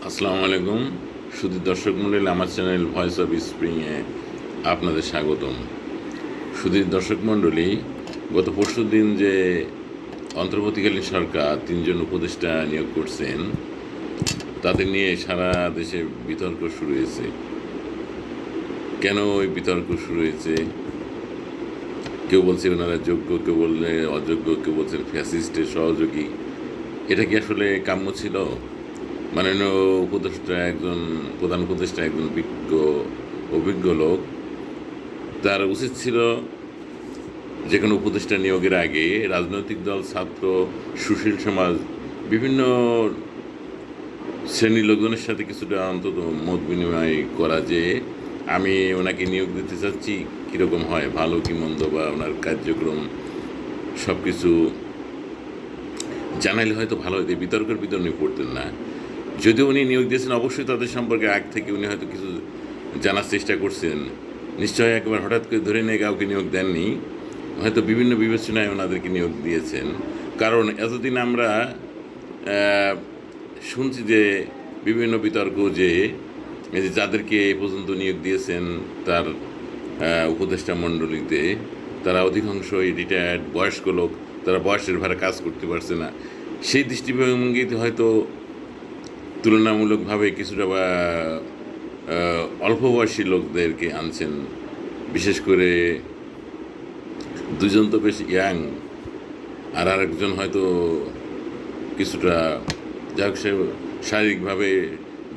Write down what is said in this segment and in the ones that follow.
আসসালামু আলাইকুম শুধু দর্শক মণ্ডলী, আমার চ্যানেল ভয়েস অফ স্প্রিংয়ে আপনাদের স্বাগতম। শুধু দর্শক মণ্ডলী, গত পরশু দিন যে অন্তর্বর্তীকালীন সরকার তিনজন উপদেষ্টা নিয়োগ করছেন, তাদের নিয়ে সারা দেশে বিতর্ক শুরু হয়েছে। কেন ওই বিতর্ক শুরু হয়েছে? কেউ বলছে ওনারা যোগ্য, কেউ বললে অযোগ্য, কেউ বলছেন ফ্যাসিস্টের সহযোগী। এটা কি আসলে কাম্য ছিল? মাননীয় উপদেষ্টা একজন প্রধান উপদেষ্টা একজন অভিজ্ঞ লোক, তার উচিত ছিল যে কোনো উপদেষ্টা নিয়োগের আগে রাজনৈতিক দল, ছাত্র, সুশীল সমাজ, বিভিন্ন শ্রেণীর লোকজনের সাথে কিছুটা অন্তত মত বিনিময় করা, যে আমি ওনাকে নিয়োগ দিতে চাচ্ছি, কীরকম হয়, ভালো কি মন্দ, বা ওনার কার্যক্রম সব কিছু জানাইলে হয়তো ভালো হতো। বিতর্কের ভিতর উনি পড়তেন না। যদিও উনি নিয়োগ দিয়েছেন, অবশ্যই তাদের সম্পর্কে আগ থেকে উনি হয়তো কিছু জানার চেষ্টা করছেন। নিশ্চয়ই একবার হঠাৎ করে ধরে নিয়ে কাউকে নিয়োগ দেননি, হয়তো বিভিন্ন বিবেচনায় ওনাদেরকে নিয়োগ দিয়েছেন। কারণ এতদিন আমরা শুনছি যে বিভিন্ন বিতর্ক, যে এই যে যাদেরকে এ পর্যন্ত নিয়োগ দিয়েছেন তার উপদেষ্টা মণ্ডলীতে, তারা অধিকাংশই রিটায়ার্ড বয়স্ক লোক, তারা বয়সের ভারে কাজ করতে পারছে না। সেই দৃষ্টিভঙ্গিতে হয়তো তুলনামূলকভাবে কিছুটা বা অল্প বয়সী লোকদেরকে আনছেন। বিশেষ করে দুজন তো বেশ ইয়াং, আর আরেকজন হয়তো কিছুটা, যাই হোক, সে শারীরিকভাবে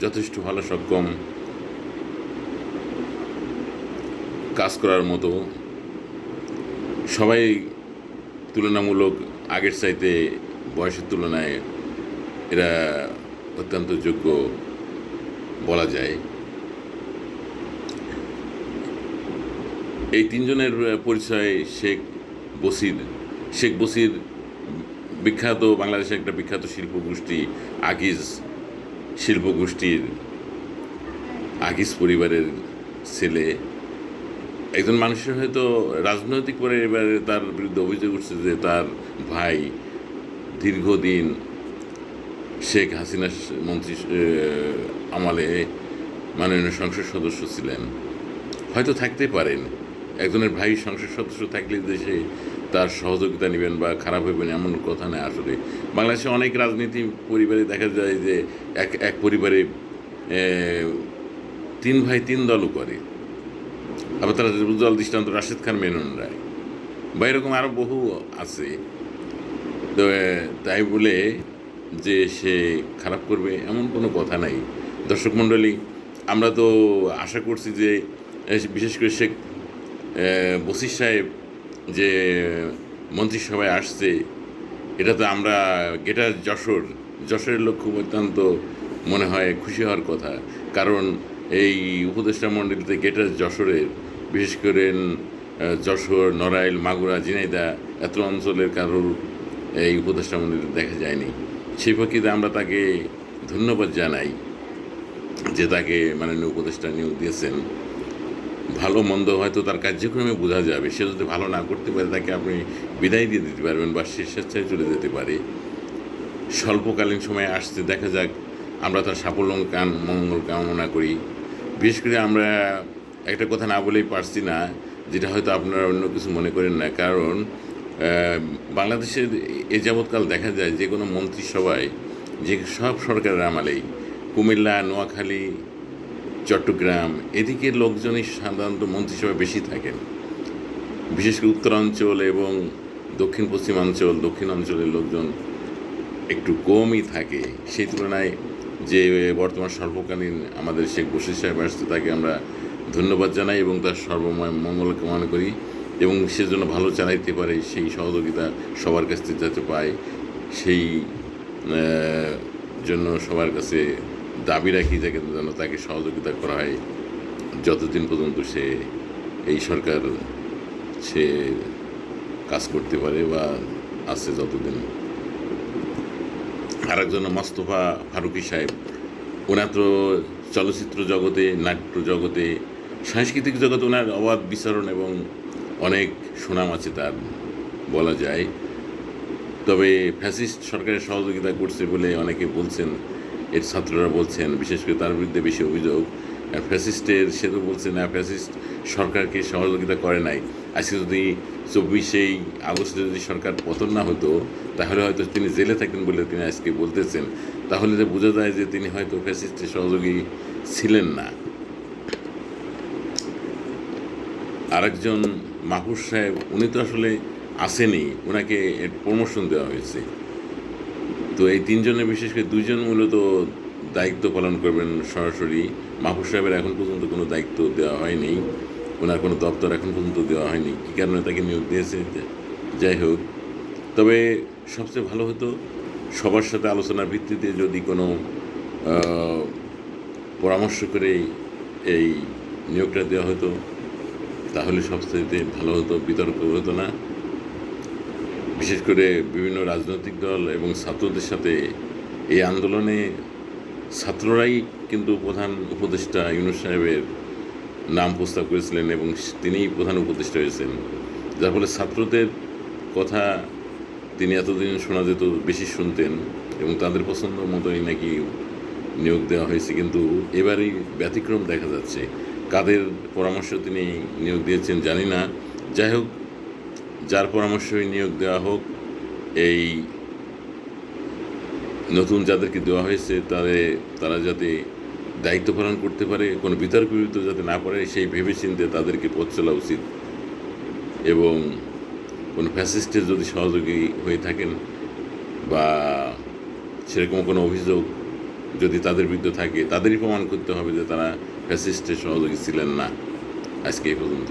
যথেষ্ট ভালো সক্ষম, কাজ করার মতো। সবাই তুলনামূলক আগের চাইতে বয়সের তুলনায় এরা অত্যন্ত যোগ্য বলা যায়। এই তিনজনের পরিচয় শেখ বসির বিখ্যাত, বাংলাদেশের একটা বিখ্যাত শিল্পগোষ্ঠী আগিজ শিল্পগোষ্ঠীর আগিজ পরিবারের ছেলে। একজন মানুষের হয়তো রাজনৈতিক পরিবারে তার বিরুদ্ধে অভিযোগ উঠছে যে তার ভাই দীর্ঘদিন শেখ হাসিনা মন্ত্রী আমলে মাননীয় সংসদ সদস্য ছিলেন। হয়তো থাকতে পারেন, একজনের ভাই সংসদ সদস্য থাকলে দেশে তার সহযোগিতা নেবেন বা খারাপ হইবেন এমন কথা নয়। আসলে বাংলাদেশে অনেক রাজনীতি পরিবারে দেখা যায় যে এক পরিবারে তিন ভাই তিন দলও করে। আবার তারা উজ্জ্বল দৃষ্টান্ত রাশেদ খান, মেনন রায়, বা এরকম আরও বহু আছে। তো তাই বলে যে সে খারাপ করবে এমন কোনো কথা নাই। দর্শক মণ্ডলী, আমরা তো আশা করছি যে বিশেষ করে শেখ বসির সাহেব যে মন্ত্রিসভায় আসছে, এটা তো আমরা গেটার যশোরের লোক খুব অত্যন্ত মনে হয় খুশি হওয়ার কথা। কারণ এই উপদেষ্টা মণ্ডলীতে গেটার যশোরের, বিশেষ করে যশোর, নড়াইল, মাগুরা, ঝিনাইদহ এত অঞ্চলের কারোর এই উপদেষ্টা মণ্ডলীতে দেখা যায়নি। সেই প্রেক্ষিতে আমরা তাকে ধন্যবাদ জানাই যে তাকে মাননীয় উপদেষ্টা নিয়োগ দিয়েছেন। ভালো মন্দ হয়তো তার কার্যক্রমে বোঝা যাবে। সে যদি ভালো না করতে পারে, তাকে আপনি বিদায় দিয়ে দিতে পারবেন বা সে স্বেচ্ছায় চলে যেতে পারে। স্বল্পকালীন সময়ে আসতে, দেখা যাক। আমরা তার সাফল্য মঙ্গল কামনা করি। বিশেষ করে আমরা একটা কথা না বলেই পারছি না, যেটা হয়তো আপনারা অন্য কিছু মনে করেন না। কারণ বাংলাদেশের এ যাবৎকাল দেখা যায় যে কোনো মন্ত্রিসভায়, যে সব সরকারের আমলেই কুমিল্লা, নোয়াখালী, চট্টগ্রাম এদিকের লোকজনই সাধারণত মন্ত্রিসভায় বেশি থাকেন। বিশেষ করে উত্তরাঞ্চল এবং দক্ষিণ অঞ্চলের লোকজন একটু কমই থাকে। সেই তুলনায় যে বর্তমান স্বল্পকালীন আমাদের শেখ বশির সাহেব আসছে, তাকে আমরা ধন্যবাদ জানাই এবং তার সর্বময় মঙ্গল কামনা করি, এবং সেজন্য ভালো চালাইতে পারে সেই সহযোগিতা সবার কাছ থেকে যাতে পায়, সেই জন্য সবার কাছে দাবি রাখি যে যেন তাকে সহযোগিতা করা হয় যতদিন পর্যন্ত সে এই সরকার সে কাজ করতে পারে বা আছে যতদিন। আরেকজন মোস্তফা ফারুকী সাহেব, ওনার তো চলচ্চিত্র জগতে, নাট্য জগতে, সাংস্কৃতিক জগতে ওনার অবাধ বিচরণ এবং অনেক সুনাম আছে তার, বলা যায়। তবে ফ্যাসিস্ট সরকারের সহযোগিতা করছে বলে অনেকে বলছেন, এর ছাত্ররা বলছেন, বিশেষ করে তার বিরুদ্ধে বেশি অভিযোগ। আর ফ্যাসিস্টের সে তো বলছে না, ফ্যাসিস্ট সরকারকে সহযোগিতা করে নাই। আজকে যদি 24 আগস্টে যদি সরকার পতন না হতো, তাহলে হয়তো তিনি জেলে থাকেন বলে তিনি আজকে বলতেছেন। তাহলে যে বোঝা যায় যে তিনি হয়তো ফ্যাসিস্টের সহযোগী ছিলেন না। আরেকজন মাহফুজ সাহেব, উনি তো আসলে আসেনি, ওনাকে প্রমোশন দেওয়া হয়েছে। তো এই তিনজনের বিশেষ করে দুইজন মূলত দায়িত্ব পালন করবেন সরাসরি। মাহফুজ সাহেবের এখন পর্যন্ত কোনো দায়িত্ব দেওয়া হয়নি, ওনার কোনো দপ্তর এখন পর্যন্ত দেওয়া হয়নি, কী কারণে তাকে নিয়োগ দিয়েছে যাই হোক। তবে সবচেয়ে ভালো হতো সবার সাথে আলোচনার ভিত্তিতে যদি কোনো পরামর্শ করে এই নিয়োগটা দেওয়া হতো, তাহলে সবচেয়ে ভালো হতো, বিতর্ক হতো না। বিশেষ করে বিভিন্ন রাজনৈতিক দল এবং ছাত্রদের সাথে এই আন্দোলনে ছাত্ররাই কিন্তু প্রধান উপদেষ্টা ইউনূস সাহেবের নাম প্রস্তাব করেছিলেন এবং তিনিই প্রধান উপদেষ্টা হয়েছেন, যার ফলে ছাত্রদের কথা তিনি এতদিন শোনা যেত, বেশি শুনতেন এবং তাদের পছন্দ মতোই নাকি নিয়োগ দেওয়া হয়েছে। কিন্তু এবারই ব্যতিক্রম দেখা যাচ্ছে। কাদের পরামর্শ তিনি নিয়োগ দিয়েছেন জানি না। যাই হোক, যার পরামর্শই নিয়োগ দেওয়া হোক, এই নতুন যাদেরকে দেওয়া হয়েছে তারা যাতে দায়িত্ব পালন করতে পারে, কোনো বিতর্ক যাতে না পারে, সেই ভেবেচিন্তে তাদেরকে পথ চলা উচিত। এবং কোনো ফ্যাসিস্টের যদি সহযোগী হয়ে থাকেন বা সেরকম কোনো অভিযোগ যদি তাদের বিরুদ্ধে থাকে, তাদেরই প্রমাণ করতে হবে যে তারা ফ্যাসিস্টের সহযোগী ছিলেন না। আজকে এই পর্যন্ত।